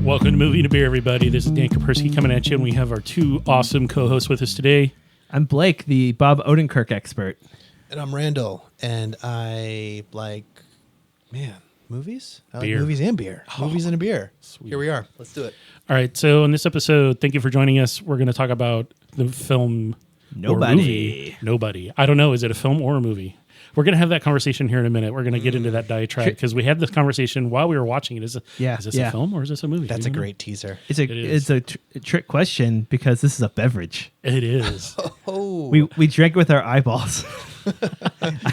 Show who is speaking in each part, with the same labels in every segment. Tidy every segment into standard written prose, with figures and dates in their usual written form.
Speaker 1: Welcome to Movie and a Beer, everybody. This is Dan Kapersky coming at you, and we have our two awesome co-hosts with us today.
Speaker 2: I'm Blake, the Bob Odenkirk expert.
Speaker 3: And I'm Randall, and I like, movies? I like
Speaker 1: Beer.
Speaker 3: movies and beer. Movies and a beer.
Speaker 1: Sweet.
Speaker 3: Here we are. Let's do it.
Speaker 1: All right, so in this episode, thank you for joining us. We're going to talk about the film
Speaker 2: Nobody.
Speaker 1: or movie, Nobody. I don't know. Is it a film or a movie? We're going to have that conversation here in a minute. We're going to get into that diatribe because we had this conversation while we were watching it. Is this a film or is this a movie?
Speaker 3: That's a great teaser.
Speaker 2: It's a trick question because this is a beverage.
Speaker 1: It is.
Speaker 3: Oh.
Speaker 2: We drank with our eyeballs.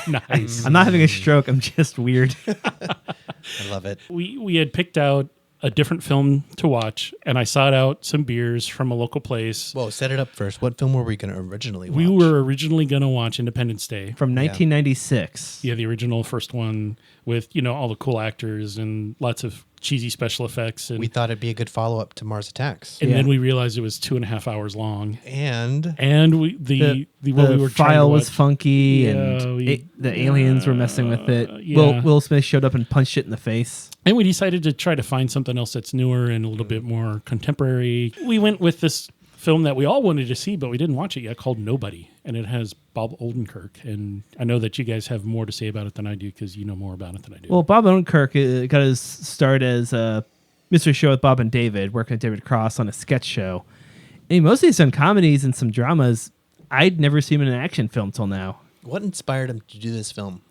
Speaker 1: Nice.
Speaker 2: I'm not having a stroke. I'm just weird.
Speaker 3: I love it.
Speaker 1: We had picked out a different film to watch, and I sought out some beers from a local place.
Speaker 3: Whoa, set it up first. What film were we going to originally watch?
Speaker 1: We were originally going to watch Independence Day.
Speaker 2: From 1996.
Speaker 1: Yeah, the original first one with, all the cool actors and lots of cheesy special effects. And
Speaker 3: We thought it'd be a good follow-up to Mars Attacks.
Speaker 1: and then we realized it was 2.5 hours long.
Speaker 3: And
Speaker 1: The what we were trying to
Speaker 2: file was
Speaker 1: watch-
Speaker 2: funky,
Speaker 1: Yeah,
Speaker 2: and
Speaker 1: we-
Speaker 2: the aliens were messing with it.
Speaker 1: yeah.
Speaker 2: Will Smith showed up and punched it in the face.
Speaker 1: And we decided to try to find something else that's newer and a little bit more contemporary. We went with this film that we all wanted to see, but we didn't watch it yet, called Nobody. And it has Bob Odenkirk. And I know that you guys have more to say about it than I do because you know more about it than I do.
Speaker 2: Well, Bob Odenkirk got his start as Mr. Show with Bob and David, working with David Cross on a sketch show. And he mostly has done comedies and some dramas. I'd never seen him in an action film till now.
Speaker 3: what inspired him to do this film?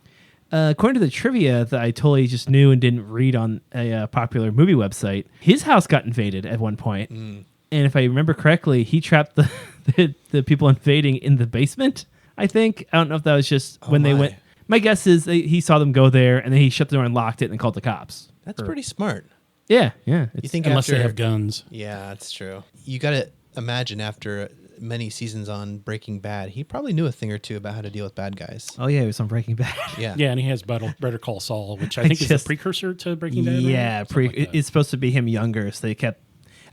Speaker 2: According to the trivia that I totally just knew and didn't read on a popular movie website, his house got invaded at one point. And if I remember correctly, he trapped the people invading in the basement, I think. I don't know if that was just when they went. My guess is he saw them go there, and then he shut the door and locked it and called the cops.
Speaker 3: That's pretty smart.
Speaker 2: Yeah.
Speaker 3: You think
Speaker 1: Unless
Speaker 3: after,
Speaker 1: they have guns.
Speaker 3: Yeah, that's true. You got to imagine after many seasons on Breaking Bad, he probably knew a thing or two about how to deal with bad guys.
Speaker 2: Oh, yeah, he was on Breaking Bad.
Speaker 3: Yeah.
Speaker 1: Yeah, and he has Better Call Saul, which I think is the precursor to Breaking Bad. right?
Speaker 2: Yeah,
Speaker 1: Something like that.
Speaker 2: it's supposed to be him younger, so they kept...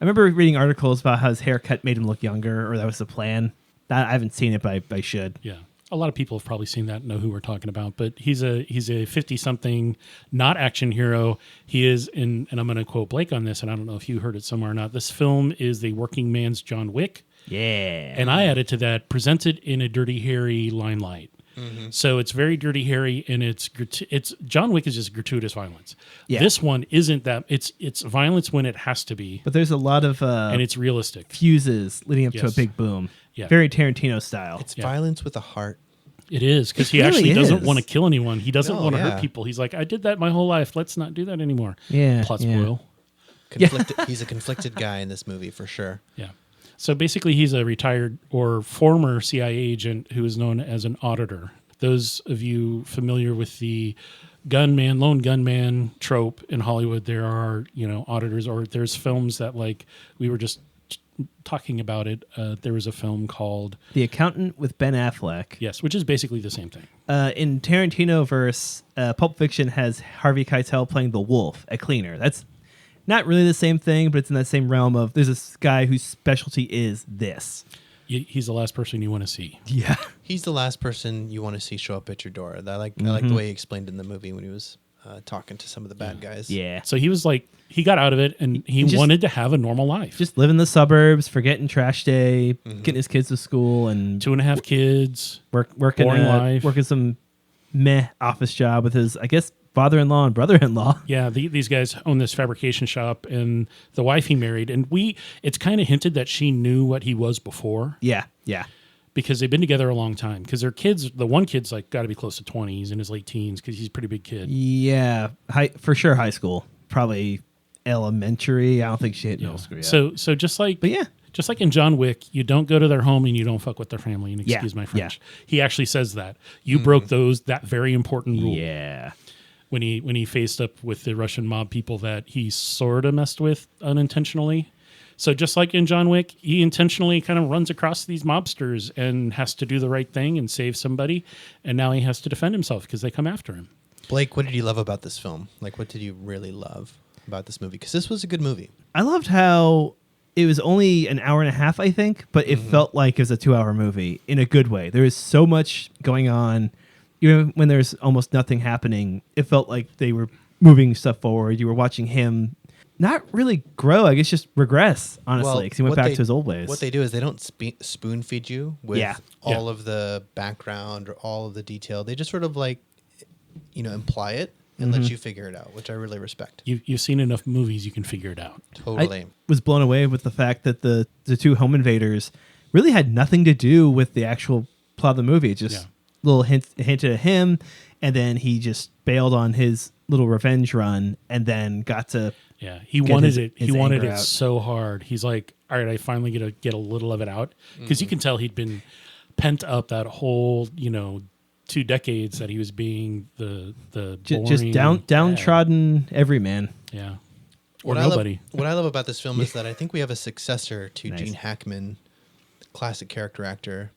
Speaker 2: I remember reading articles about how his haircut made him look younger, or that was the plan. I haven't seen it, but I should.
Speaker 1: Yeah. A lot of people have probably seen that and know who we're talking about, but he's a 50-something, not action hero. He is, and I'm going to quote Blake on this, and I don't know if you heard it somewhere or not. This film is the working man's John Wick.
Speaker 2: Yeah.
Speaker 1: And I added to that, presented in a Dirty Harry limelight. So it's very Dirty Harry, and it's John Wick is just gratuitous violence.
Speaker 2: Yeah.
Speaker 1: This one isn't that. It's violence when it has to be,
Speaker 2: But there's a lot of
Speaker 1: and it's realistic.
Speaker 2: fuses leading up to a
Speaker 1: Yes.
Speaker 2: big boom.
Speaker 1: Yeah.
Speaker 2: Very Tarantino style.
Speaker 3: It's violence with a heart.
Speaker 1: It is, because he
Speaker 2: It really
Speaker 1: actually doesn't
Speaker 2: is.
Speaker 1: want to kill anyone. He doesn't
Speaker 3: No,
Speaker 1: want to
Speaker 3: yeah.
Speaker 1: hurt people. He's like, I did that my whole life. Let's not do that anymore.
Speaker 2: Yeah,
Speaker 1: Plot
Speaker 2: yeah.
Speaker 1: spoil.
Speaker 3: He's a conflicted guy in this movie for sure.
Speaker 1: Yeah. So basically, he's a retired or former CIA agent who is known as an auditor. Those of you familiar with the lone gunman trope in Hollywood, there are, auditors, or there's films that, like, we were just talking about it. There was a film called
Speaker 2: The Accountant with Ben Affleck.
Speaker 1: Yes, which is basically the same thing.
Speaker 2: In Tarantino verse, Pulp Fiction has Harvey Keitel playing the wolf, a cleaner. That's not really the same thing, but it's in that same realm of there's this guy whose specialty is this.
Speaker 1: He's the last person you want to see.
Speaker 2: Yeah.
Speaker 3: He's the last person you want to see show up at your door. I like the way he explained in the movie when he was talking to some of the bad guys.
Speaker 2: Yeah.
Speaker 1: So he was like, he got out of it, and he
Speaker 2: Just-
Speaker 1: wanted to have a normal life.
Speaker 2: Just live in the suburbs, forgetting trash day, getting his kids to school, and
Speaker 1: 2.5 kids.
Speaker 2: working
Speaker 1: boring life.
Speaker 2: working some meh office job with his, I guess, father-in-law and brother-in-law.
Speaker 1: Yeah, these guys own this fabrication shop, and the wife he married, and it's kind of hinted that she knew what he was before,
Speaker 2: Yeah.
Speaker 1: because they've been together a long time. Because their kids, the one kid's like got to be close to 20. He's in his late teens because he's a pretty big kid.
Speaker 2: Yeah, for sure high school. Probably elementary. I don't think she hit middle school yet.
Speaker 1: So just like,
Speaker 2: But yeah.
Speaker 1: just like in John Wick, you don't go to their home and you don't fuck with their family. And
Speaker 2: Yeah,
Speaker 1: excuse my French.
Speaker 2: yeah.
Speaker 1: He actually says that you broke that very important rule.
Speaker 2: Yeah.
Speaker 1: When he faced up with the Russian mob people that he sort of messed with unintentionally. So just like in John Wick, he intentionally kind of runs across these mobsters and has to do the right thing and save somebody. And now he has to defend himself because they come after him.
Speaker 3: Blake, what did you love about this film? Like, what did you really love about this movie? Because this was a good movie.
Speaker 2: I loved how it was only an hour and a half, I think, but it felt like it was a 2-hour movie in a good way. There was so much going on. Even when there's almost nothing happening, it felt like they were moving stuff forward. You were watching him not really grow. I guess just regress, honestly,
Speaker 3: Well,
Speaker 2: because he went
Speaker 3: what
Speaker 2: back
Speaker 3: they-
Speaker 2: to his old ways.
Speaker 3: What they do is they don't spoon feed you with
Speaker 2: Yeah.
Speaker 3: all of the background or all of the detail. They just sort of like, imply it and let you figure it out, which I really respect.
Speaker 1: You've seen enough movies, you can figure it out.
Speaker 3: Totally.
Speaker 2: I was blown away with the fact that the two home invaders really had nothing to do with the actual plot of the movie. It just little hinted at him, and then he just bailed on his little revenge run, and then got to
Speaker 1: Yeah, he
Speaker 2: get
Speaker 1: wanted
Speaker 2: his-
Speaker 1: it.
Speaker 2: his
Speaker 1: He wanted
Speaker 2: anger
Speaker 1: it
Speaker 2: out.
Speaker 1: so hard. He's like, all right, I finally get a little of it out, because you can tell he'd been pent up that whole 2 decades that he was being the boring,
Speaker 2: just downtrodden everyman.
Speaker 1: Yeah, or
Speaker 3: What
Speaker 1: nobody.
Speaker 3: What I love about this film is that I think we have a successor to
Speaker 2: Nice.
Speaker 3: Gene Hackman, classic character actor.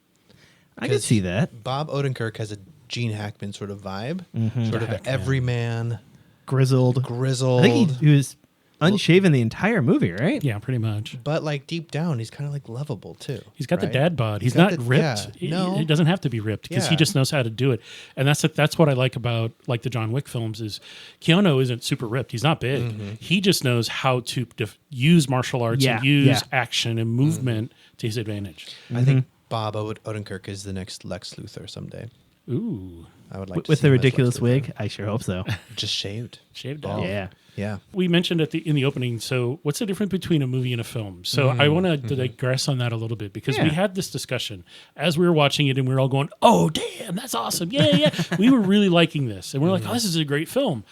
Speaker 2: I can see that.
Speaker 3: Bob Odenkirk has a Gene Hackman sort of vibe,
Speaker 2: Mm-hmm.
Speaker 3: sort of an everyman,
Speaker 2: Grizzled.
Speaker 3: grizzled.
Speaker 2: I think he was unshaven the entire movie, right?
Speaker 1: Yeah, pretty much.
Speaker 3: but like deep down, he's kind of like lovable too.
Speaker 1: He's got the
Speaker 3: right?
Speaker 1: dad bod. He's
Speaker 3: got
Speaker 1: not
Speaker 3: the-
Speaker 1: ripped.
Speaker 3: yeah, no.
Speaker 1: He doesn't have to be ripped because he
Speaker 3: Yeah.
Speaker 1: just knows how to do it. And that's what I like about like the John Wick films is Keanu isn't super ripped. He's not big. He just knows how to use martial arts
Speaker 2: Yeah,
Speaker 1: and use
Speaker 2: yeah.
Speaker 1: action and movement to his advantage.
Speaker 3: I think Bob Odenkirk is the next Lex Luthor someday.
Speaker 1: Ooh,
Speaker 3: I would like to
Speaker 2: With
Speaker 3: see
Speaker 2: the
Speaker 3: him as Lex
Speaker 2: ridiculous
Speaker 3: Luthor.
Speaker 2: wig? I sure hope so.
Speaker 3: just shaved.
Speaker 1: shaved
Speaker 3: Bald.
Speaker 1: out.
Speaker 2: Yeah.
Speaker 3: Yeah.
Speaker 1: We mentioned in the opening. So, what's the difference between a movie and a film? So, I want to digress on that a little bit because we
Speaker 2: Yeah.
Speaker 1: had this discussion as we were watching it, and we were all going, "Oh, damn, that's awesome! Yeah." We were really liking this, and we're like, "Oh, this is a great film."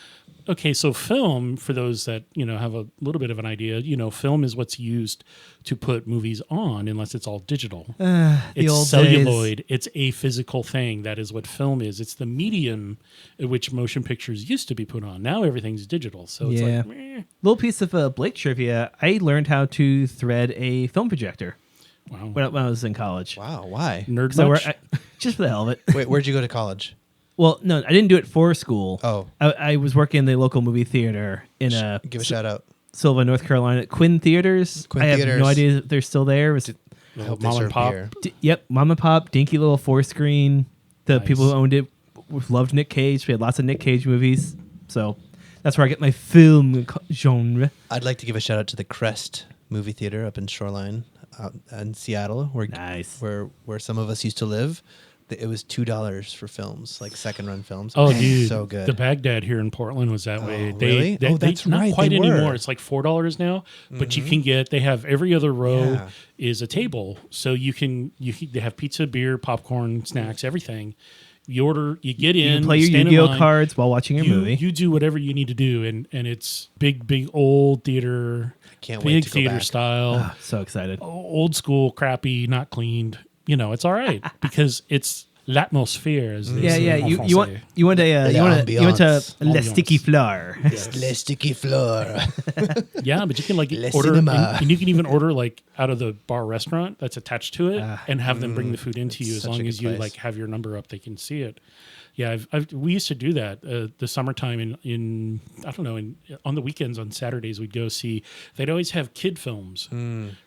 Speaker 1: Okay, so film, for those that have a little bit of an idea, film is what's used to put movies on, unless it's all digital.
Speaker 2: The
Speaker 1: It's
Speaker 2: old
Speaker 1: celluloid.
Speaker 2: days.
Speaker 1: It's a physical thing. That is what film is. It's the medium in which motion pictures used to be put on. Now everything's digital. So it's
Speaker 2: Yeah.
Speaker 1: like, meh.
Speaker 2: Little piece of Blake trivia. I learned how to thread a film projector
Speaker 1: Wow.
Speaker 2: when I was in college.
Speaker 3: Wow. Why?
Speaker 1: Nerd
Speaker 2: So
Speaker 1: much?
Speaker 2: just for the hell of it.
Speaker 3: Wait, where'd you go to college?
Speaker 2: Well, no, I didn't do it for school.
Speaker 3: Oh.
Speaker 2: I was working in the local movie theater in
Speaker 3: Give a shout out.
Speaker 2: Sylva, North Carolina. Quinn Theaters.
Speaker 3: Quinn
Speaker 2: I have
Speaker 3: Theaters.
Speaker 2: no idea if they're still there. It was,
Speaker 3: I hope they
Speaker 1: Mom and
Speaker 3: serve
Speaker 1: Pop.
Speaker 3: beer.
Speaker 2: yep, Mom and Pop, dinky little 4-screen. The
Speaker 1: Nice.
Speaker 2: people who owned it loved Nick Cage. We had lots of Nick Cage movies. So that's where I get my film genre.
Speaker 3: I'd like to give a shout out to the Crest movie theater up in Shoreline, out in Seattle,
Speaker 2: Nice.
Speaker 3: where some of us used to live. It was $2 for films, like second run films.
Speaker 1: Oh,
Speaker 3: Man,
Speaker 1: dude,
Speaker 3: so good.
Speaker 1: The Baghdad here in Portland was that way.
Speaker 3: really? Oh, that's
Speaker 1: not
Speaker 3: right,
Speaker 1: quite
Speaker 3: they were. Mm-hmm.
Speaker 1: anymore. It's like $4 now, but you can get. They have every other row
Speaker 3: Yeah.
Speaker 1: is a table, so they have pizza, beer, popcorn, snacks, everything. You order, you get in,
Speaker 2: You can play your
Speaker 1: stand in
Speaker 2: Yu-Gi-Oh
Speaker 1: line,
Speaker 2: cards while watching your movie.
Speaker 1: You do whatever you need to do, and it's big old theater,
Speaker 3: Can't wait
Speaker 1: big
Speaker 3: to go
Speaker 1: theater
Speaker 3: back.
Speaker 1: style.
Speaker 2: Ah, so excited.
Speaker 1: Old school, crappy, not cleaned. It's all right because it's l'atmosphere. As they
Speaker 2: Yeah,
Speaker 1: say
Speaker 2: yeah.
Speaker 1: en
Speaker 2: You
Speaker 1: français.
Speaker 2: want you want a you want a
Speaker 3: ambiance.
Speaker 2: Le
Speaker 1: Ambiance.
Speaker 2: Sticky Floor.
Speaker 3: Les sticky floor.
Speaker 1: Yeah, but you can like
Speaker 3: Le
Speaker 1: order, and,
Speaker 3: cinema.
Speaker 1: and you can even order like out of the bar restaurant that's attached to it, and have them bring the food into you as
Speaker 3: such a
Speaker 1: long
Speaker 3: good
Speaker 1: as you
Speaker 3: place.
Speaker 1: like have your number up, they can see it. Yeah, we used to do that the summertime in I don't know on the weekends on Saturdays we'd go see. They'd always have kid films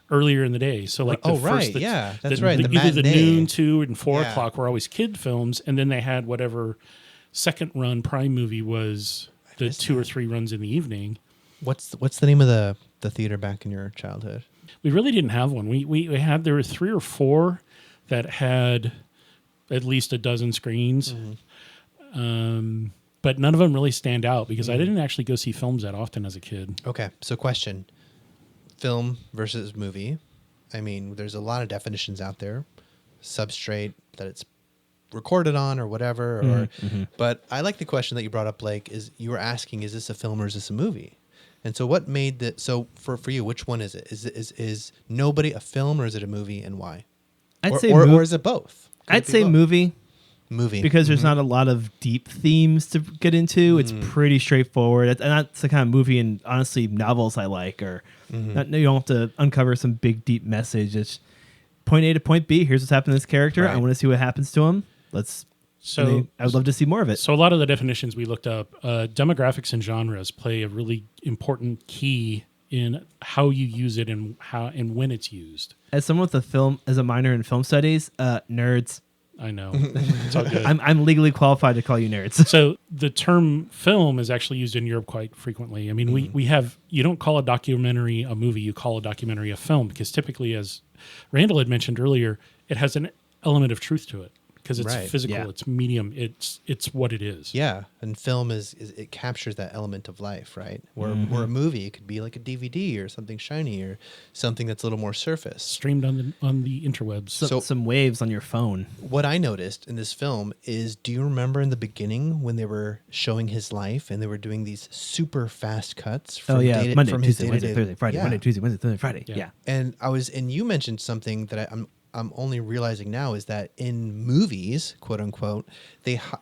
Speaker 1: earlier in the day. So like the
Speaker 3: Oh,
Speaker 1: first,
Speaker 3: right,
Speaker 1: the-
Speaker 3: yeah, that's right, the
Speaker 1: either the
Speaker 3: matinee.
Speaker 1: noon, 2 and 4
Speaker 3: Yeah.
Speaker 1: o'clock were always kid films, and then they had whatever second run prime movie was the
Speaker 3: missed
Speaker 1: 2 or 3 runs in the evening.
Speaker 3: What's the name of the theater back in your childhood?
Speaker 1: We really didn't have one. We had there were 3 or 4 that had at least a dozen screens, but none of them really stand out because I didn't actually go see films that often as a kid.
Speaker 3: Okay, so question: film versus movie. I mean, there's a lot of definitions out there. Substrate that it's recorded on or whatever. Or, but I like the question that you brought up, Blake. Is you were asking, is this a film or is this a movie? And so, what made the so for you? Which one is it? Is Nobody a film or is it a movie, and why?
Speaker 2: I'd
Speaker 3: or,
Speaker 2: say
Speaker 3: or,
Speaker 2: mo-
Speaker 3: or is it both? Could
Speaker 2: I'd
Speaker 3: it be
Speaker 2: say
Speaker 3: both?
Speaker 2: movie
Speaker 3: Movie
Speaker 2: because there's not a lot of deep themes to get into. It's pretty straightforward. And that's the kind of movie and honestly novels I like. Or not, you don't have to uncover some big deep message. It's point A to point B. Here's what's happened to this character. I
Speaker 3: Right.
Speaker 2: want to see what happens to him.
Speaker 1: So
Speaker 2: I would love to see more of it.
Speaker 1: So a lot of the definitions we looked up, demographics and genres play a really important key in how you use it and how and when it's used.
Speaker 2: As someone with a minor in film studies, nerds.
Speaker 1: I know. It's all good.
Speaker 2: I'm legally qualified to call you nerds.
Speaker 1: So the term film is actually used in Europe quite frequently. I mean, we have, you don't call a documentary a movie, you call a documentary a film, because typically, as Randall had mentioned earlier, it has an element of truth to it because it's
Speaker 3: Right.
Speaker 1: physical,
Speaker 2: Yeah.
Speaker 1: it's medium, it's what it is.
Speaker 3: Yeah, and film is it captures that element of life, right? Where a movie could be like a DVD or something shiny or something that's a little more surface.
Speaker 1: Streamed on the interwebs.
Speaker 3: So-
Speaker 2: Some waves on your phone.
Speaker 3: What I noticed in this film is, do you remember in the beginning when they were showing his life and they were doing these super fast cuts? From
Speaker 2: Monday,
Speaker 3: from his
Speaker 2: Tuesday, Wednesday,
Speaker 3: day-to-day-
Speaker 2: Thursday, Friday.
Speaker 3: Yeah.
Speaker 2: Monday, Tuesday, Wednesday, Thursday, Friday.
Speaker 1: Yeah.
Speaker 2: Yeah.
Speaker 3: And you mentioned something that I'm only realizing now is that in movies, quote unquote,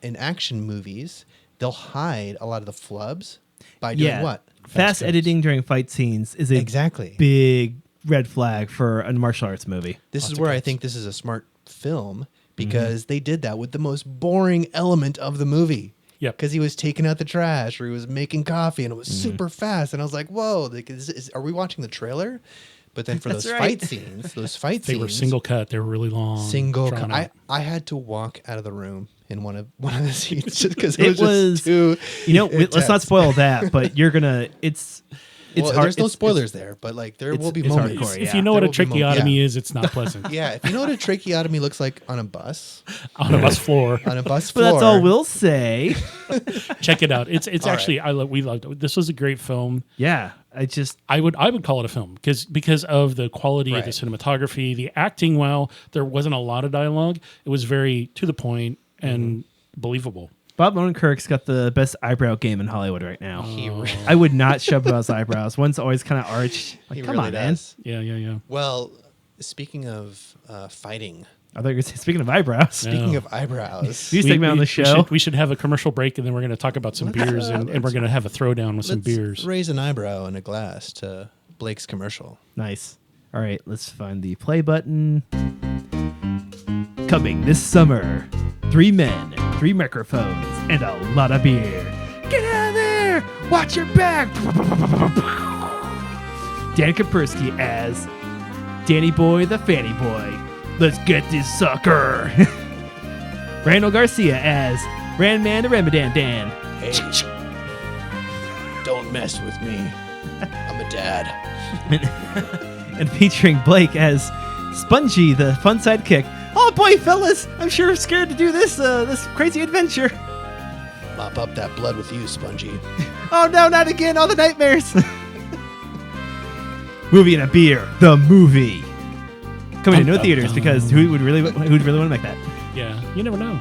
Speaker 3: in action movies, they'll hide a lot of the flubs by doing what?
Speaker 2: Fast
Speaker 1: cuts.
Speaker 2: editing during fight scenes is a
Speaker 3: Exactly.
Speaker 2: big red flag for a martial arts movie.
Speaker 3: This
Speaker 1: Lots
Speaker 3: is
Speaker 1: of
Speaker 3: where I
Speaker 1: cuts.
Speaker 3: think this is a smart film because they did that with the most boring element of the movie.
Speaker 1: Yep.
Speaker 3: Because he was taking out the trash or he was making coffee and it was super fast. And I was like, whoa, like, are we watching the trailer? But then for
Speaker 2: That's
Speaker 3: those
Speaker 2: right.
Speaker 3: fight scenes,
Speaker 1: They were single cut. They were really long.
Speaker 3: single
Speaker 1: drawn
Speaker 3: cut.
Speaker 1: out.
Speaker 3: I had to walk out of the room in one of the scenes just because
Speaker 2: It
Speaker 3: it was just too.
Speaker 2: Let's not
Speaker 3: intense.
Speaker 2: spoil that, but you're gonna. It's
Speaker 3: Well,
Speaker 2: hard.
Speaker 3: there's no
Speaker 2: it's-
Speaker 3: spoilers there, but like there will be
Speaker 2: it's
Speaker 3: moments.
Speaker 2: hardcore,
Speaker 1: If
Speaker 2: yeah.
Speaker 1: you know what
Speaker 3: There
Speaker 1: a
Speaker 3: will be moments.
Speaker 1: tracheotomy
Speaker 3: Yeah.
Speaker 1: is, it's not pleasant.
Speaker 3: Yeah, if you know what a tracheotomy looks like on a bus,
Speaker 1: On a bus floor.
Speaker 3: on a bus
Speaker 2: But
Speaker 3: floor.
Speaker 2: that's all we'll say.
Speaker 1: Check it out. It's
Speaker 3: All
Speaker 1: actually we loved it. This was a great film.
Speaker 2: Yeah,
Speaker 1: I would call it a film because of the quality of the
Speaker 3: Right.
Speaker 1: cinematography, the acting. While there wasn't a lot of dialogue, it was very to the point and believable.
Speaker 2: Bob Odenkirk's got the best eyebrow game in Hollywood right now.
Speaker 3: He re-
Speaker 2: I would not shove those eyebrows. One's always kind of arched. Like,
Speaker 3: he
Speaker 2: come
Speaker 3: really
Speaker 2: on, man.
Speaker 3: does.
Speaker 1: Yeah.
Speaker 3: Well, speaking of fighting,
Speaker 2: I thought you were saying, speaking of eyebrows.
Speaker 3: speaking of eyebrows,
Speaker 2: New segment on the show.
Speaker 1: We should have a commercial break, and then we're going to talk about some beers, and we're going to have a throwdown with some
Speaker 3: let's
Speaker 1: beers.
Speaker 3: raise an eyebrow in a glass to Blake's commercial.
Speaker 2: Nice. All right, let's find the play button. Coming this summer, 3 men, 3 microphones, and a lot of beer. Get out of there! Watch your back! Dan Kapersky as Danny Boy the Fanny Boy. Let's get this sucker! Randall Garcia as Randman the Ramadan Dan.
Speaker 3: Hey, don't mess with me. I'm a dad.
Speaker 2: And featuring Blake as Spongy the fun sidekick. Oh boy, fellas, I'm sure scared to do this this crazy adventure.
Speaker 3: Mop up that blood with you, Spongy.
Speaker 2: Oh no, not again! All the nightmares. Movie and a beer, the movie. Coming to no theaters because who'd really want to make that?
Speaker 1: Yeah, you never know.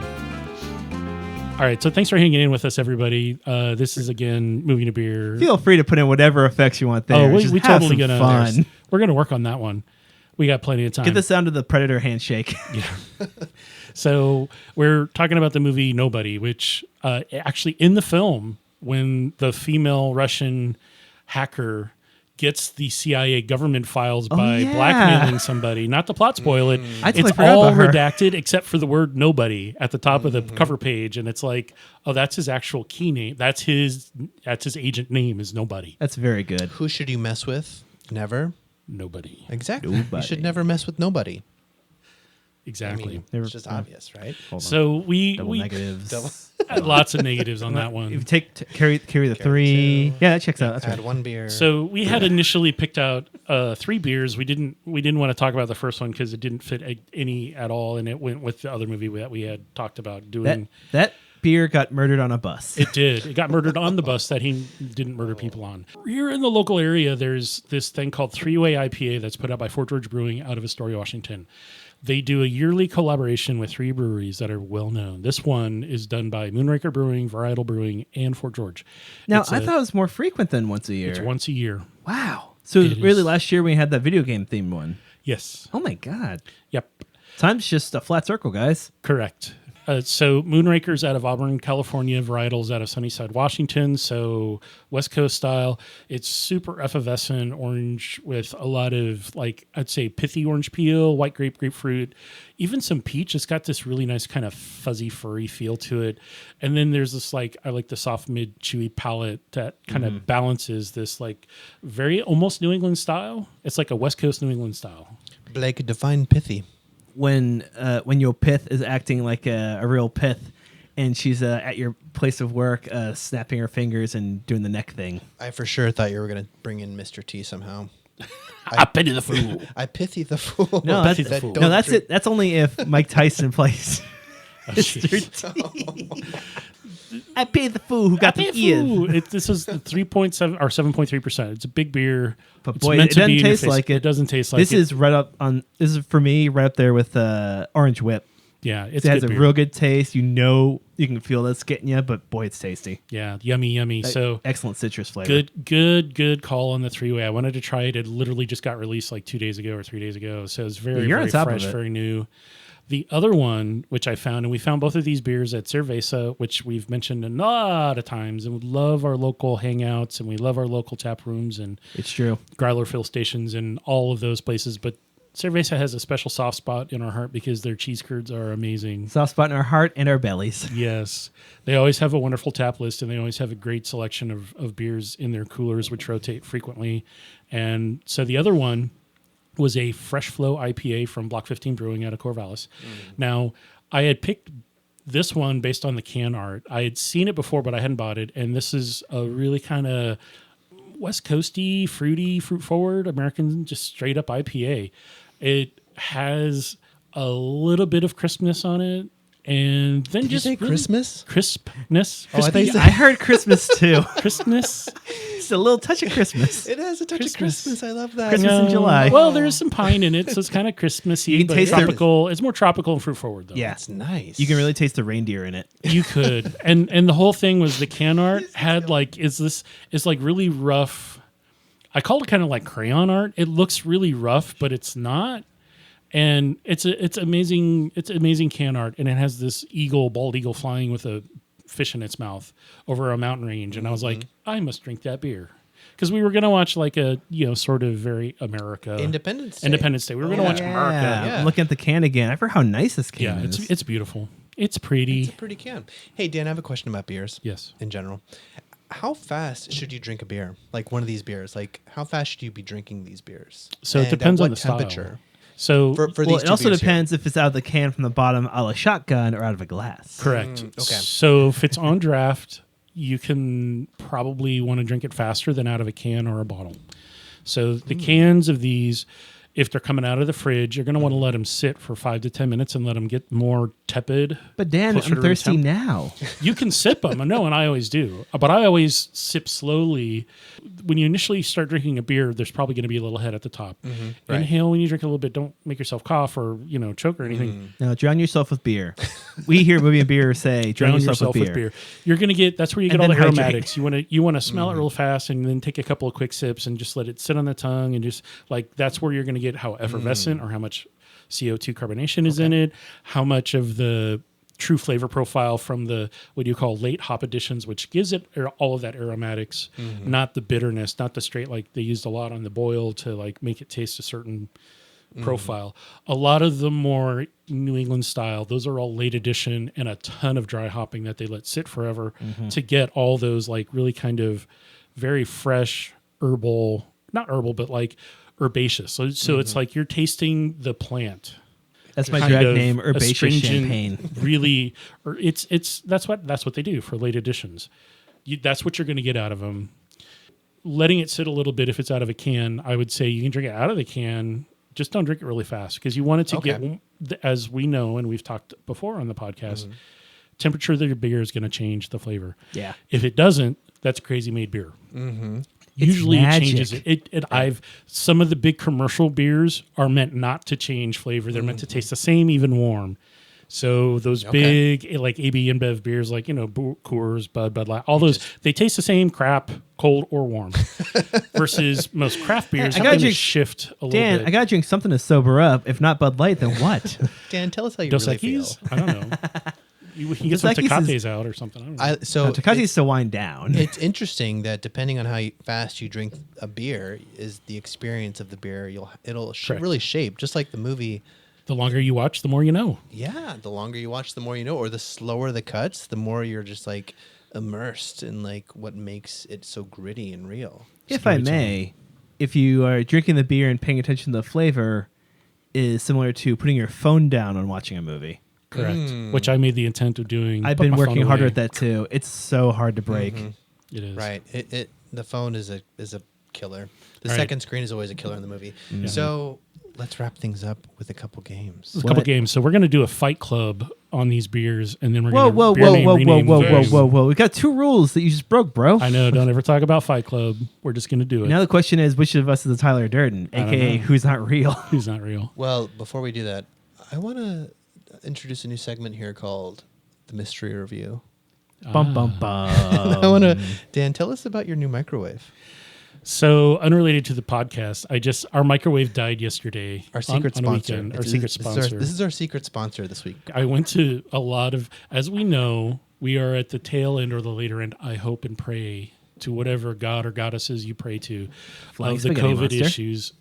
Speaker 1: All right, so thanks for hanging in with us, everybody. This is again moving a beer.
Speaker 2: Feel free to put in whatever effects you want there.
Speaker 1: Oh,
Speaker 2: Just
Speaker 1: we
Speaker 2: have
Speaker 1: totally
Speaker 2: some
Speaker 1: gonna
Speaker 2: fun.
Speaker 1: We're gonna work on that one. We got plenty of time.
Speaker 2: Get the sound of the Predator handshake.
Speaker 1: Yeah. So we're talking about the movie Nobody, which actually in the film, when the female Russian hacker gets the CIA government files by
Speaker 2: yeah.
Speaker 1: blackmailing somebody, not to plot spoil it,
Speaker 2: I totally
Speaker 1: it's
Speaker 2: forgot
Speaker 1: all
Speaker 2: about her.
Speaker 1: redacted except for the word Nobody at the top of the cover page, and it's like, oh, that's his actual key name. That's his agent name is Nobody.
Speaker 2: That's very good.
Speaker 3: Who should you mess with? Never.
Speaker 1: Nobody.
Speaker 3: Exactly.
Speaker 2: Nobody.
Speaker 3: You should never mess with nobody.
Speaker 1: Exactly.
Speaker 3: I mean,
Speaker 2: Never-
Speaker 3: it's just obvious, right?
Speaker 2: Hold on.
Speaker 1: So we
Speaker 2: Double negatives.
Speaker 1: lots of negatives on that one.
Speaker 2: If you carry the 3.
Speaker 3: two.
Speaker 2: Yeah, that checks out. That's
Speaker 3: Add
Speaker 2: right.
Speaker 3: one beer.
Speaker 1: So we had initially picked out 3 beers. We didn't want to talk about the first one because it didn't fit any at all, and it went with the other movie that we had talked about doing.
Speaker 2: That beer got murdered on a bus.
Speaker 1: It did. It got murdered on the bus that he didn't murder people on. Here in the local area, there's this thing called 3-Way IPA that's put out by Fort George Brewing out of Astoria, Washington. They do a yearly collaboration with 3 breweries that are well known. This one is done by Moonraker Brewing, Varietal Brewing, and Fort George.
Speaker 2: Now,
Speaker 1: It's
Speaker 2: I thought it was more frequent than once a year.
Speaker 1: it's once a year.
Speaker 2: Wow. So
Speaker 1: It
Speaker 2: really
Speaker 1: is.
Speaker 2: last year we had that video game themed one.
Speaker 1: Yes.
Speaker 2: Oh my God.
Speaker 1: Yep.
Speaker 2: Time's just a flat circle, guys.
Speaker 1: Correct. So Moonraker's out of Auburn, California. Varietal's out of Sunnyside, Washington. So West Coast style. It's super effervescent orange with a lot of, like, I'd say pithy orange peel, white grape, grapefruit, even some peach. It's got this really nice kind of fuzzy, furry feel to it. And then there's this, like, I like the soft, mid, chewy palate that kind of balances this, like, very almost New England style. It's like a West Coast New England style.
Speaker 3: Blake, define pithy.
Speaker 2: when your pith is acting like a real pith, and she's at your place of work, snapping her fingers and doing the neck thing.
Speaker 3: I for sure thought you were going to bring in Mr. T somehow.
Speaker 1: I pity the fool.
Speaker 3: I pithy the fool.
Speaker 2: No,
Speaker 1: Pithy the fool.
Speaker 2: no, that's it. That's only if Mike Tyson plays
Speaker 1: Oh,
Speaker 2: Mr.
Speaker 1: jeez.
Speaker 2: T. I paid the fool who got the ears.
Speaker 1: This is 3.7 or 7.3%. It's a big beer.
Speaker 2: But
Speaker 1: It's
Speaker 2: boy,
Speaker 1: meant
Speaker 2: it
Speaker 1: to be
Speaker 2: doesn't
Speaker 1: in your
Speaker 2: taste
Speaker 1: face.
Speaker 2: like it.
Speaker 1: It doesn't taste like
Speaker 2: This
Speaker 1: it.
Speaker 2: is right up on. This is for me right up there with Orange Whip.
Speaker 1: Yeah, it's
Speaker 2: It has
Speaker 1: good
Speaker 2: a
Speaker 1: beer.
Speaker 2: real good taste. You know, you can feel that's getting you, but boy, it's tasty.
Speaker 1: Yeah, yummy. So
Speaker 2: Excellent citrus flavor.
Speaker 1: good call on the three-way. I wanted to try it. It literally just got released like 2 days ago or 3 days ago. So it's very,
Speaker 2: You're on
Speaker 1: very
Speaker 2: top of
Speaker 1: fresh,
Speaker 2: it.
Speaker 1: very new. The other one, which I found, and we found both of these beers at Cerveza, which we've mentioned a lot of times, and we love our local hangouts, and we love our local tap rooms and
Speaker 2: It's true.
Speaker 1: growler fill stations and all of those places. But Cerveza has a special soft spot in our heart because their cheese curds are amazing.
Speaker 2: Soft spot in our heart and our bellies.
Speaker 1: Yes. They always have a wonderful tap list, and they always have a great selection of beers in their coolers, which rotate frequently. And so the other one was a Fresh Flow IPA from Block 15 Brewing out of Corvallis. Now, I had picked this one based on the can art. I had seen it before, but I hadn't bought it. And this is a really kind of West Coasty, fruity, fruit forward, American, just straight up IPA. It has a little bit of crispness on it. And then
Speaker 3: Did you
Speaker 1: just
Speaker 3: say
Speaker 1: really
Speaker 3: Christmas?
Speaker 1: crispness.
Speaker 3: Oh, I thought you said-
Speaker 2: I heard Christmas too.
Speaker 1: Crispness.
Speaker 2: Just a little touch of Christmas.
Speaker 3: It has a touch of Christmas. I love that.
Speaker 2: Christmas in July.
Speaker 1: Well, there is some pine in it, so it's kind of Christmassy,
Speaker 2: You can
Speaker 1: but
Speaker 2: taste
Speaker 1: tropical. It's more tropical and fruit forward, though.
Speaker 2: Yeah.
Speaker 3: That's nice.
Speaker 2: You can really taste the reindeer in it.
Speaker 1: You could. And the whole thing was the can art had like it's like really rough. I called it kind of like crayon art. It looks really rough, but it's not. And it's amazing. It's amazing can art, and it has this bald eagle flying with a fish in its mouth over a mountain range. And I was like, I must drink that beer. Because we were going to watch like a, sort of very America.
Speaker 3: Independence Day.
Speaker 1: Independence Day. We were going to watch America.
Speaker 3: Yeah.
Speaker 2: I'm looking at the can again. I forgot how nice this
Speaker 1: Yeah,
Speaker 2: can is.
Speaker 1: it's beautiful. It's pretty.
Speaker 3: It's a pretty can. Hey, Dan, I have a question about beers.
Speaker 1: Yes.
Speaker 3: In general. How fast should you drink a beer? Like one of these beers? Like how fast should you be drinking these beers?
Speaker 1: So it
Speaker 3: And at
Speaker 1: depends on
Speaker 3: what
Speaker 1: the style.
Speaker 3: temperature?
Speaker 1: So
Speaker 3: For
Speaker 2: Well,
Speaker 3: these
Speaker 2: it
Speaker 3: two
Speaker 2: also
Speaker 3: beers here.
Speaker 2: depends if it's out of the can from the bottom a la shotgun or out of a glass.
Speaker 1: correct.
Speaker 3: okay.
Speaker 1: So if it's on draft, you can probably want to drink it faster than out of a can or a bottle. So the cans of these, if they're coming out of the fridge, you're going to want to let them sit for 5 to 10 minutes and let them get more tepid.
Speaker 2: But Dan,
Speaker 1: closer
Speaker 2: I'm
Speaker 1: to room
Speaker 2: thirsty
Speaker 1: temp.
Speaker 2: now.
Speaker 1: You can sip them. I know, and I always do. But I always sip slowly. When you initially start drinking a beer, there's probably going to be a little head at the top.
Speaker 3: right.
Speaker 1: Inhale when you drink a little bit. Don't make yourself cough or choke or anything.
Speaker 2: Now, drown yourself with beer. We here at Movie and Beer say, drown yourself with beer.
Speaker 1: You're gonna get. That's where you get
Speaker 2: And
Speaker 1: all the
Speaker 2: then hydrate.
Speaker 1: aromatics. You want to smell it real fast, and then take a couple of quick sips and just let it sit on the tongue, and just like that's where you're gonna get how effervescent or how much CO2 carbonation is in it, how much of the true flavor profile from the what you call late hop additions, which gives it all of that aromatics, not the bitterness, not the straight like they used a lot on the boil to like make it taste a certain profile. A lot of the more New England style, those are all late addition and a ton of dry hopping that they let sit forever to get all those like really kind of very fresh herbal, not herbal, but like herbaceous. So it's like you're tasting the plant.
Speaker 2: That's my
Speaker 1: Kind
Speaker 2: drag
Speaker 1: of
Speaker 2: name, Herbaceous
Speaker 1: astringent,
Speaker 2: Champagne.
Speaker 1: Really, or that's what they do for late additions. That's what you're going to get out of them. Letting it sit a little bit if it's out of a can, I would say you can drink it out of the can. Just don't drink it really fast because you want it to get, as we know and we've talked before on the podcast, temperature of your beer is going to change the flavor.
Speaker 2: Yeah.
Speaker 1: If it doesn't, that's crazy made beer. Usually it
Speaker 2: magic.
Speaker 1: changes it. Some of the big commercial beers are meant not to change flavor. They're meant to taste the same, even warm. So those big like AB InBev beers, like Coors, Bud Light, all those they taste the same, crap, cold or warm. Versus most craft beers,
Speaker 2: I gotta
Speaker 1: have to
Speaker 2: drink-
Speaker 1: shift a little
Speaker 2: Dan,
Speaker 1: bit.
Speaker 2: I gotta drink something to sober up. If not Bud Light, then what?
Speaker 3: Dan, tell us how you
Speaker 1: Dos
Speaker 3: really feel.
Speaker 1: Equis? I don't know. You can get
Speaker 2: Dos
Speaker 1: some
Speaker 2: Equis
Speaker 1: Tecates out or something. I don't know.
Speaker 3: So
Speaker 2: Takachi's to wind down.
Speaker 3: it's interesting that depending on how fast you drink a beer is the experience of the beer. It'll
Speaker 1: Correct.
Speaker 3: really shape, just like the movie.
Speaker 1: The longer you watch, the more you know.
Speaker 3: Yeah, the longer you watch, the more you know, or the slower the cuts, the more you're just like immersed in like what makes it so gritty and real.
Speaker 2: If I may, if you are drinking the beer and paying attention to the flavor, is similar to putting your phone down when watching a movie.
Speaker 1: Correct. Which I made the intent of doing.
Speaker 2: I've
Speaker 1: put
Speaker 2: been
Speaker 1: my phone
Speaker 2: working harder
Speaker 1: away.
Speaker 2: at that too. It's so hard to break.
Speaker 1: It is.
Speaker 3: Right. The phone is a killer. The
Speaker 1: Right.
Speaker 3: second screen is always a killer in the movie. So let's wrap things up with a couple games.
Speaker 1: There's a couple
Speaker 2: What?
Speaker 1: games. So we're going to do a fight club on these beers, and then we're
Speaker 2: Whoa,
Speaker 1: going to
Speaker 2: whoa,
Speaker 1: beer
Speaker 2: whoa,
Speaker 1: name,
Speaker 2: whoa, whoa,
Speaker 1: rename
Speaker 2: whoa,
Speaker 1: those.
Speaker 2: whoa, whoa, whoa! We got 2 rules that you just broke, bro.
Speaker 1: I know. Don't ever talk about Fight Club. We're just going to do it.
Speaker 2: Now the question is, which of us is the Tyler Durden,
Speaker 1: don't
Speaker 2: aka
Speaker 1: know.
Speaker 2: who's not real?
Speaker 1: Who's not real?
Speaker 3: Well, before we do that, I want to introduce a new segment here called the Mystery Review.
Speaker 2: Bum bum bum.
Speaker 3: I want to, Dan, tell us about your new microwave.
Speaker 1: So unrelated to the podcast, our microwave died yesterday.
Speaker 3: Our secret
Speaker 1: on a
Speaker 3: sponsor.
Speaker 1: weekend. Our
Speaker 3: This
Speaker 1: secret
Speaker 3: is
Speaker 1: sponsor.
Speaker 3: This is our secret sponsor this week.
Speaker 1: I went to a lot of, as we know, we are at the tail end or the later end. I hope and pray to whatever god or goddesses you pray to
Speaker 2: Flying
Speaker 1: of the
Speaker 2: spaghetti
Speaker 1: COVID
Speaker 2: monster.
Speaker 1: issues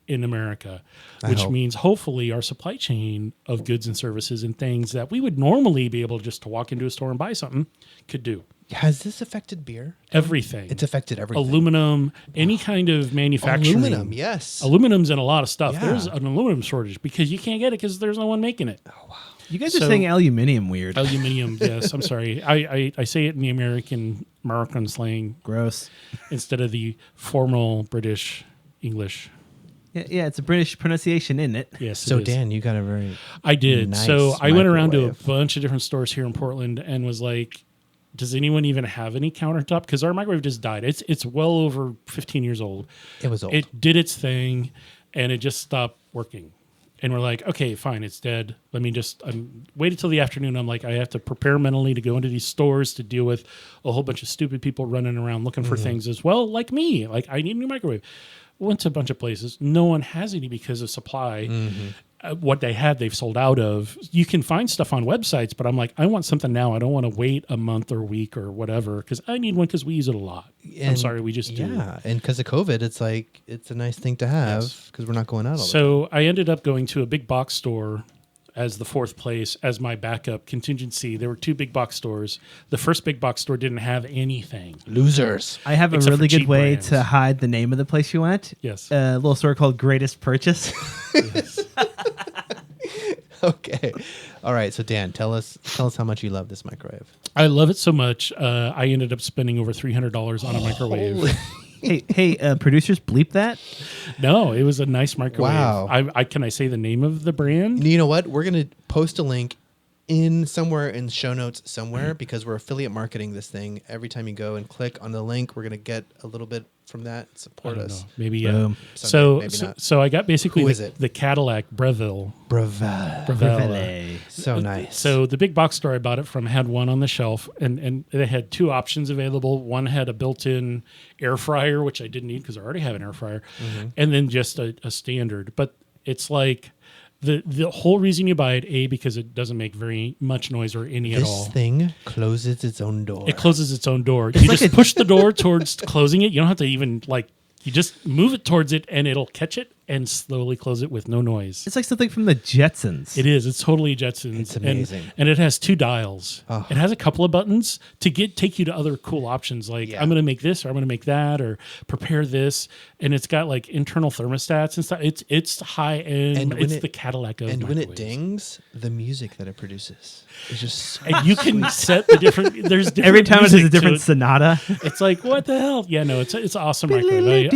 Speaker 1: in America,
Speaker 3: I
Speaker 1: which
Speaker 3: hope.
Speaker 1: means hopefully our supply chain of goods and services and things that we would normally be able just to walk into a store and buy something could do.
Speaker 3: Has this affected beer?
Speaker 1: Everything.
Speaker 3: It's affected everything.
Speaker 1: Aluminum, any kind of manufacturing.
Speaker 3: Aluminum, yes.
Speaker 1: Aluminum's in a lot of stuff.
Speaker 3: Yeah.
Speaker 1: There's an aluminum shortage because you can't get it because there's no one making it.
Speaker 2: You guys are
Speaker 1: So-
Speaker 2: saying aluminium weird.
Speaker 1: Aluminium, yes. I'm sorry. I say it in the American slang
Speaker 2: Gross.
Speaker 1: instead of the formal British English.
Speaker 2: Yeah, it's a British pronunciation, isn't it?
Speaker 1: Yes.
Speaker 3: So,
Speaker 1: it is.
Speaker 3: Dan, you got a very
Speaker 1: I did.
Speaker 3: nice
Speaker 1: So I went around to a
Speaker 3: microwave.
Speaker 1: bunch of different stores here in Portland and was like, does anyone even have any countertop? Because our microwave just died. It's well over 15 years old.
Speaker 3: It was old.
Speaker 1: It did its thing, and it just stopped working. And we're like, okay, fine, it's dead. Let me just wait until the afternoon. I'm like, I have to prepare mentally to go into these stores to deal with a whole bunch of stupid people running around looking for things as well, like me. Like, I need a new microwave. Went to a bunch of places. No one has any because of supply. What they had, they've sold out of. You can find stuff on websites, but I'm like, I want something now. I don't want to wait a month or a week or whatever because I need one because we use it a lot. I'm
Speaker 3: And-
Speaker 1: sorry, we just do.
Speaker 3: Yeah, and because of COVID, it's like it's a nice thing to have because we're not going out all the time.
Speaker 1: So I ended up going to a big box store as the fourth place as my backup contingency. There were 2 big box stores. The first big box store didn't have anything.
Speaker 3: Losers.
Speaker 2: I have a
Speaker 1: Except for
Speaker 2: really good
Speaker 1: cheap
Speaker 2: way
Speaker 1: brands.
Speaker 2: to hide the name of the place you went.
Speaker 1: Yes.
Speaker 2: A little store called Greatest Purchase.
Speaker 3: Okay. All right. So Dan, tell us how much you love this microwave.
Speaker 1: I love it so much. I ended up spending over $300 on a microwave.
Speaker 2: hey, producers, bleep that.
Speaker 1: No, it was a nice microwave.
Speaker 3: Wow.
Speaker 1: I can I say the name of the brand?
Speaker 3: You know what? We're gonna post a link in somewhere in show notes somewhere because we're affiliate marketing this thing. Every time you go and click on the link, we're gonna get a little bit from that.
Speaker 1: I
Speaker 3: Support
Speaker 1: don't
Speaker 3: us.
Speaker 1: know. Maybe yeah.
Speaker 2: Boom.
Speaker 1: So
Speaker 3: Maybe not.
Speaker 1: so I got basically
Speaker 3: Who is it?
Speaker 1: the Cadillac Breville.
Speaker 3: Bravo.
Speaker 1: Breville.
Speaker 3: So nice.
Speaker 1: So the big box store I bought it from had one on the shelf, and they had 2 options available. One had a built-in air fryer, which I didn't need because I already have an air fryer, and then just a standard. But it's like the whole reason you buy it, because it doesn't make very much noise or any at all.
Speaker 3: This thing closes its own door.
Speaker 1: It closes its own door. You just push the door towards closing it. You don't have to even you just move it towards it, and it'll catch it and slowly close it with no noise.
Speaker 2: It's like something from the Jetsons.
Speaker 1: It is. It's totally Jetsons.
Speaker 3: It's amazing.
Speaker 1: And it has 2 dials.
Speaker 3: Oh.
Speaker 1: It has a couple of buttons to take you to other cool options. Like
Speaker 3: Yeah.
Speaker 1: I'm going to make this, or I'm going to make that, or prepare this. And it's got like internal thermostats and stuff. It's high end.
Speaker 3: And when
Speaker 1: It's
Speaker 3: it-
Speaker 1: the Cadillac of
Speaker 3: and when it
Speaker 1: microwaves.
Speaker 3: dings, the music that it produces is just so
Speaker 1: And you can set the different. There's different
Speaker 2: Every time it has
Speaker 1: music
Speaker 2: a different
Speaker 1: to it.
Speaker 2: sonata.
Speaker 1: It's like what the hell? Yeah, no, it's an awesome microwave.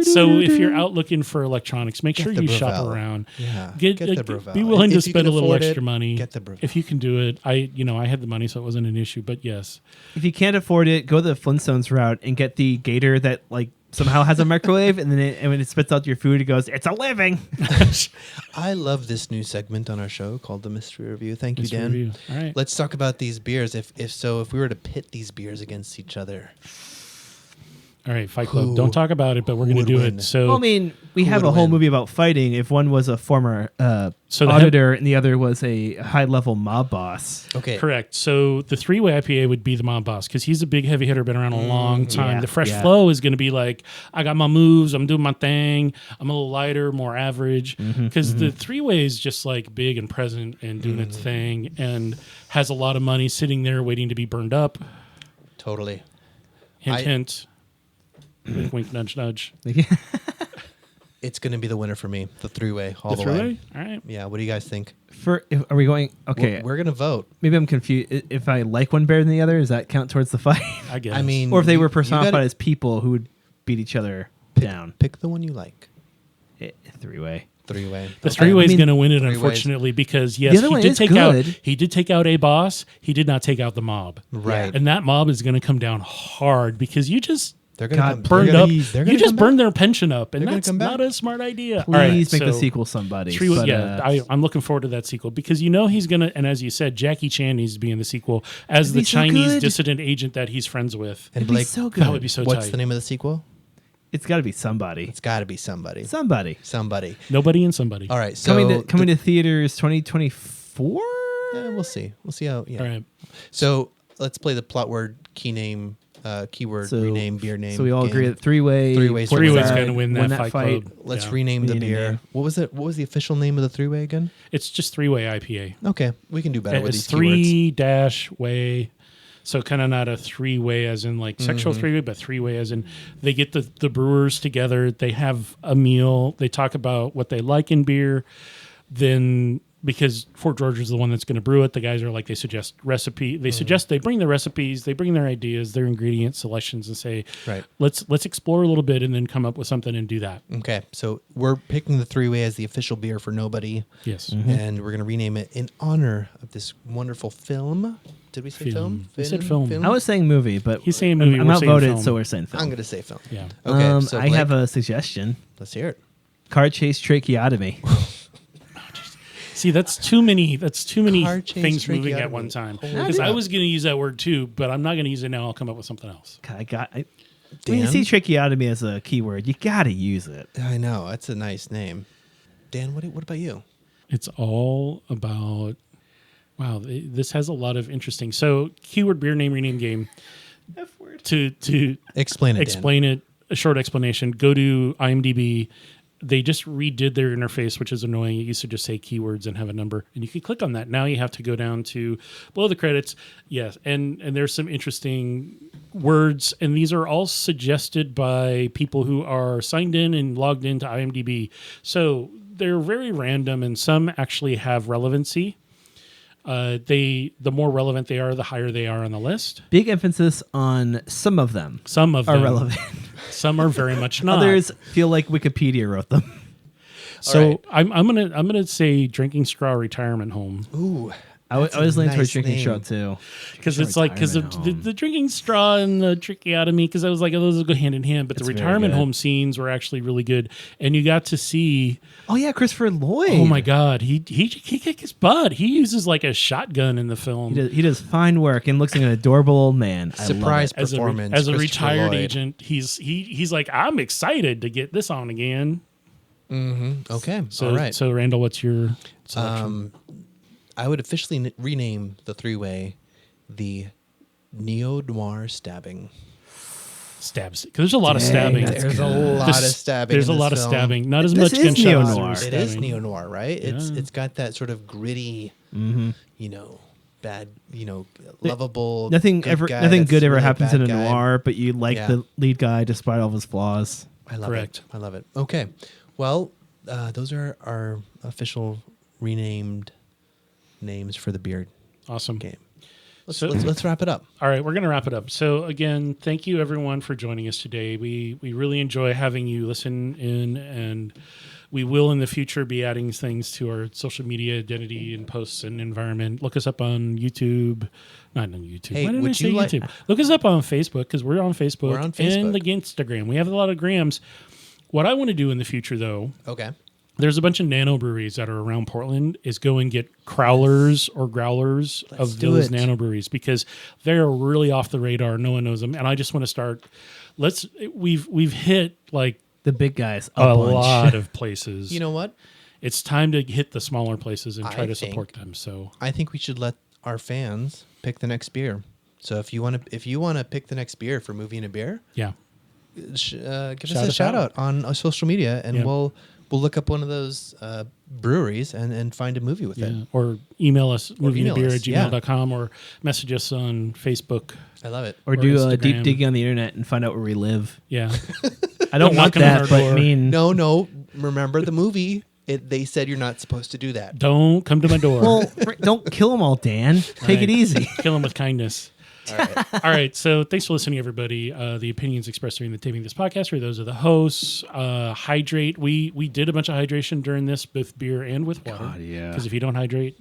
Speaker 1: So if you're out looking for electronics, make sure
Speaker 3: the
Speaker 1: you shop
Speaker 3: Breville.
Speaker 1: around.
Speaker 3: Yeah,
Speaker 1: Get
Speaker 3: get the Breville.
Speaker 1: be willing to
Speaker 3: If you
Speaker 1: spend
Speaker 3: can
Speaker 1: a little
Speaker 3: afford
Speaker 1: extra
Speaker 3: it,
Speaker 1: money.
Speaker 3: get the Breville.
Speaker 1: If you can do it. I had the money, so it wasn't an issue. But yes,
Speaker 2: If you can't afford it, go the Flintstones route and get the Gator that like somehow has a microwave, and then and when it spits out your food, it goes, "It's a living."
Speaker 3: I love this new segment on our show called the Mystery Review. Thank you,
Speaker 1: Mystery
Speaker 3: Dan.
Speaker 1: Review. All right.
Speaker 3: Let's talk about these beers. If we were to pit these beers against each other,
Speaker 1: All right, Fight Club.
Speaker 3: Who-
Speaker 1: Don't talk about it, but we're going to
Speaker 3: would
Speaker 1: do
Speaker 3: win?
Speaker 1: it. So,
Speaker 2: Well, I mean, we
Speaker 3: Who
Speaker 2: have
Speaker 3: would
Speaker 2: a whole
Speaker 3: win?
Speaker 2: movie about fighting. If one was a former
Speaker 1: So the
Speaker 2: auditor and the other was a high-level mob boss.
Speaker 3: okay,
Speaker 1: correct. So the 3-way IPA would be the mob boss because he's a big heavy hitter, been around a long time.
Speaker 2: Yeah,
Speaker 1: The fresh
Speaker 2: yeah.
Speaker 1: flow is going to be like, I got my moves, I'm doing my thing, I'm a little lighter, more average. Because the 3-way is just like big and present and doing its thing and has a lot of money sitting there waiting to be burned up.
Speaker 3: totally.
Speaker 1: Hint,
Speaker 3: I-
Speaker 1: hint. Wink, wink, nudge, nudge.
Speaker 3: It's going to be the winner for me. The three-way all
Speaker 1: The
Speaker 3: the way.
Speaker 1: three-way? All right.
Speaker 3: Yeah. What do you guys think?
Speaker 2: Are we going? Okay,
Speaker 3: We're going to vote.
Speaker 2: maybe I'm confused. If I like one better than the other, does that count towards the fight?
Speaker 1: I guess.
Speaker 3: I mean,
Speaker 2: Or if they
Speaker 3: you-
Speaker 2: were
Speaker 3: you
Speaker 2: personified
Speaker 3: gotta
Speaker 2: as people who would beat each other
Speaker 3: pick,
Speaker 2: down?
Speaker 3: Pick the one you like.
Speaker 2: Three-way.
Speaker 3: Three-way.
Speaker 1: the
Speaker 3: Okay.
Speaker 1: three-way is
Speaker 2: I mean,
Speaker 1: going to win it,
Speaker 3: three-ways.
Speaker 1: unfortunately, because
Speaker 2: The
Speaker 1: yes,
Speaker 2: other
Speaker 1: he
Speaker 2: one
Speaker 1: did
Speaker 2: is
Speaker 1: take
Speaker 2: good.
Speaker 1: out a boss. He did not take out the mob,
Speaker 3: Right.
Speaker 1: and that mob is going to come down hard because you just
Speaker 3: They're going
Speaker 2: God,
Speaker 3: to
Speaker 1: burned
Speaker 3: they're
Speaker 1: up.
Speaker 3: gonna- they're
Speaker 1: You
Speaker 3: gonna
Speaker 1: just
Speaker 3: come
Speaker 1: burned
Speaker 3: back.
Speaker 1: their pension up, and
Speaker 3: They're gonna
Speaker 1: that's
Speaker 3: come back.
Speaker 1: not a smart idea.
Speaker 2: Please
Speaker 1: All right,
Speaker 2: make the
Speaker 1: so
Speaker 2: sequel somebody.
Speaker 1: Three,
Speaker 2: but,
Speaker 1: I'm looking forward to that sequel because he's gonna, and as you said, Jackie Chan needs to be in the sequel as
Speaker 2: That'd
Speaker 1: the
Speaker 2: be so
Speaker 1: Chinese
Speaker 2: good.
Speaker 1: dissident agent that he's friends with.
Speaker 3: And
Speaker 2: It'd be
Speaker 3: Blake,
Speaker 2: so good.
Speaker 1: That would be so
Speaker 3: what's
Speaker 1: tight.
Speaker 3: the name of the sequel?
Speaker 2: It's got to be somebody.
Speaker 3: It's got to be somebody.
Speaker 2: Somebody
Speaker 3: Somebody.
Speaker 1: Nobody and somebody.
Speaker 3: All right. So
Speaker 2: coming to theaters 2024.
Speaker 3: yeah, we'll see. We'll see how. Yeah.
Speaker 1: All right.
Speaker 3: So let's play the plot word, key name, keyword, rename, beer name.
Speaker 2: So we all
Speaker 3: game.
Speaker 2: agree that three-way.
Speaker 3: Three-way's
Speaker 2: Portside
Speaker 1: Three-way's
Speaker 3: Decide
Speaker 1: going to win that fight club.
Speaker 3: Let's
Speaker 1: Yeah.
Speaker 3: rename
Speaker 2: We
Speaker 3: the
Speaker 2: need a
Speaker 3: beer.
Speaker 2: name.
Speaker 3: What was it? What was the official name of the three-way again?
Speaker 1: It's just three-way IPA.
Speaker 3: Okay, we can do better with
Speaker 1: It's
Speaker 3: these keywords.
Speaker 1: 3-way. So kind of not a three-way as in like sexual
Speaker 3: Mm-hmm.
Speaker 1: three-way, but three-way as in they get the brewers together. They have a meal. They talk about what they like in beer. Then because Fort George is the one that's going to brew it, the guys are like, they suggest recipe. They suggest, they bring the recipes, they bring their ideas, their ingredient selections, and say,
Speaker 3: Right.
Speaker 1: let's explore a little bit and then come up with something and do that.
Speaker 3: Okay, so we're picking the three-way as the official beer for nobody,
Speaker 1: Yes.
Speaker 3: and we're going to rename it in honor of this wonderful film. Did we say film?
Speaker 1: We said film.
Speaker 2: I was saying movie, but
Speaker 1: He's saying movie,
Speaker 2: I'm
Speaker 1: we're saying
Speaker 2: outvoted,
Speaker 1: film.
Speaker 2: so we're saying film.
Speaker 3: I'm going to say film.
Speaker 1: Yeah.
Speaker 3: Okay, so
Speaker 2: I
Speaker 3: Blake,
Speaker 2: have a suggestion.
Speaker 3: let's hear it.
Speaker 2: Car chase tracheotomy.
Speaker 1: See, that's too many.
Speaker 3: Car chase
Speaker 1: things moving at one
Speaker 3: tracheotomy.
Speaker 1: time.
Speaker 3: Holy
Speaker 1: Because I
Speaker 3: crap.
Speaker 1: was going to use that word too, but I'm not going to use it now. I'll come up with something else.
Speaker 2: God, when you
Speaker 3: Dan?
Speaker 2: see tracheotomy as a keyword, you gotta use it.
Speaker 3: I know, that's a nice name. Dan, what about you?
Speaker 1: It's all about. Wow, this has a lot of interesting. So, keyword beer name rename game.
Speaker 2: F word.
Speaker 1: To
Speaker 3: Explain it, Dan.
Speaker 1: explain it, a short explanation. Go to IMDb. They just redid their interface, which is annoying. It used to just say keywords and have a number, and you could click on that. Now you have to go down to below the credits. Yes, and there's some interesting words, and these are all suggested by people who are signed in and logged into IMDb. So they're very random, and some actually have relevancy. The more relevant they are, the higher they are on the list.
Speaker 2: Big emphasis on some of them
Speaker 1: Some of
Speaker 2: are
Speaker 1: them
Speaker 2: relevant.
Speaker 1: Some are very much not.
Speaker 2: Others feel like Wikipedia wrote them.
Speaker 1: So
Speaker 3: All right.
Speaker 1: I'm gonna say drinking straw retirement home
Speaker 3: Ooh,
Speaker 2: I
Speaker 3: that's a
Speaker 2: was leaning towards
Speaker 3: nice
Speaker 2: drinking
Speaker 3: name.
Speaker 2: straw too.
Speaker 1: because it's like because
Speaker 2: Retirement home.
Speaker 1: the drinking straw and the tracheotomy, because I was like, oh, those will go hand in hand. But
Speaker 2: It's
Speaker 1: the
Speaker 2: very
Speaker 1: retirement
Speaker 2: good.
Speaker 1: home scenes were actually really good, and you got to see.
Speaker 2: Oh yeah, Christopher Lloyd.
Speaker 1: Oh my God, he kicked his butt. He uses like a shotgun in the film.
Speaker 2: He does fine work and looks like an adorable old man. I love
Speaker 3: Surprise
Speaker 2: it.
Speaker 3: performance.
Speaker 1: As a
Speaker 3: Christopher
Speaker 1: retired
Speaker 3: Lloyd.
Speaker 1: agent, he's like, I'm excited to get this on again.
Speaker 3: Okay,
Speaker 1: So
Speaker 3: all right.
Speaker 1: so Randall, what's your selection?
Speaker 3: I would officially rename the three-way the neo-noir stabbing.
Speaker 1: Stabs, because there's a lot of
Speaker 2: Dang,
Speaker 1: stabbing.
Speaker 2: that's
Speaker 3: There's a
Speaker 2: good.
Speaker 3: lot of stabbing.
Speaker 1: There's
Speaker 3: in
Speaker 1: a
Speaker 3: this
Speaker 1: lot of
Speaker 3: film.
Speaker 1: stabbing. Not as
Speaker 2: This
Speaker 1: much
Speaker 2: is
Speaker 1: gunshot.
Speaker 2: neo-noir.
Speaker 1: as
Speaker 3: It is
Speaker 1: stabbing.
Speaker 3: neo-noir, right?
Speaker 1: Yeah.
Speaker 3: It's got that sort of gritty,
Speaker 2: Mm-hmm.
Speaker 3: bad, lovable.
Speaker 2: Nothing
Speaker 3: guy
Speaker 2: good
Speaker 3: that's
Speaker 2: ever
Speaker 3: really
Speaker 2: happens
Speaker 3: bad
Speaker 2: in a
Speaker 3: guy.
Speaker 2: noir, but you like
Speaker 3: Yeah.
Speaker 2: the lead guy despite all of his flaws.
Speaker 3: I love
Speaker 1: Correct.
Speaker 3: it. I love it. Okay, well, those are our official renamed names for the beard
Speaker 1: Awesome.
Speaker 3: game.
Speaker 1: So-
Speaker 3: Let's wrap it up.
Speaker 1: All right, we're going to wrap it up. So again, thank you everyone for joining us today. We really enjoy having you listen in, and we will in the future be adding things to our social media identity and posts and environment. Look us up on YouTube. Not on YouTube.
Speaker 3: Hey,
Speaker 1: Why did I
Speaker 3: would
Speaker 1: say
Speaker 3: you like-
Speaker 1: YouTube? Look us up on Facebook, because we're on Facebook.
Speaker 3: We're on Facebook.
Speaker 1: And Instagram. We have a lot of grams. What I want to do in the future, though,
Speaker 3: Okay.
Speaker 1: there's a bunch of nano breweries that are around Portland, is go and get crowlers or growlers of
Speaker 3: do
Speaker 1: those
Speaker 3: it.
Speaker 1: nano breweries, because they're really off the radar. No one knows them. And I just want to start. We've hit like
Speaker 2: The big guys.
Speaker 1: a
Speaker 2: bunch.
Speaker 1: lot of places.
Speaker 3: You know what?
Speaker 1: It's time to hit the smaller places and try
Speaker 3: I
Speaker 1: to
Speaker 3: think-
Speaker 1: support them. So
Speaker 3: I think we should let our fans pick the next beer. So if you want to pick the next beer for Movie and a Beer,
Speaker 1: yeah,
Speaker 3: give us
Speaker 1: Shout
Speaker 3: a
Speaker 1: us
Speaker 3: shout
Speaker 1: out.
Speaker 3: out on social media, and
Speaker 1: Yeah.
Speaker 3: we'll look up one of those breweries and find a movie with
Speaker 1: yeah.
Speaker 3: it.
Speaker 1: Or email us
Speaker 3: email us,
Speaker 1: movieandabeer@gmail.com or message us on Facebook.
Speaker 3: I love it.
Speaker 2: Or
Speaker 1: or
Speaker 2: do a
Speaker 1: Instagram.
Speaker 2: deep dig on the internet and find out where we live.
Speaker 1: Yeah,
Speaker 2: I don't want
Speaker 1: knocking on our
Speaker 2: that, but
Speaker 1: door.
Speaker 2: I mean,
Speaker 3: No. Remember the movie? They said you're not supposed to do that.
Speaker 1: Don't come to my door.
Speaker 2: well, don't kill them all, Dan. Take it
Speaker 1: Right.
Speaker 2: easy.
Speaker 1: Kill them with kindness.
Speaker 3: All right.
Speaker 1: All right. So thanks for listening, everybody. The opinions expressed during the taping of this podcast are those of the hosts. Hydrate. We did a bunch of hydration during this, both beer and with water.
Speaker 2: God, yeah.
Speaker 1: Because if you don't hydrate,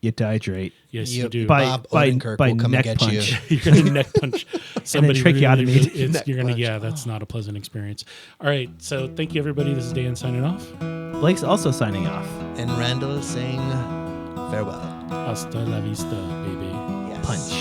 Speaker 2: You dehydrate.
Speaker 1: yes, you
Speaker 3: Yep.
Speaker 1: do.
Speaker 3: Bob Odenkirk will come and
Speaker 2: neck
Speaker 3: get
Speaker 2: punch.
Speaker 3: you.
Speaker 1: You're gonna neck punch somebody.
Speaker 2: tracheotomy.
Speaker 3: Neck
Speaker 1: You're gonna.
Speaker 3: punch.
Speaker 1: Yeah, that's not a pleasant experience. All right. So thank you, everybody. This is Dan signing off.
Speaker 2: Blake's also signing off.
Speaker 3: And Randall is saying farewell.
Speaker 1: Hasta la vista, baby.
Speaker 3: Yes.
Speaker 2: Punch.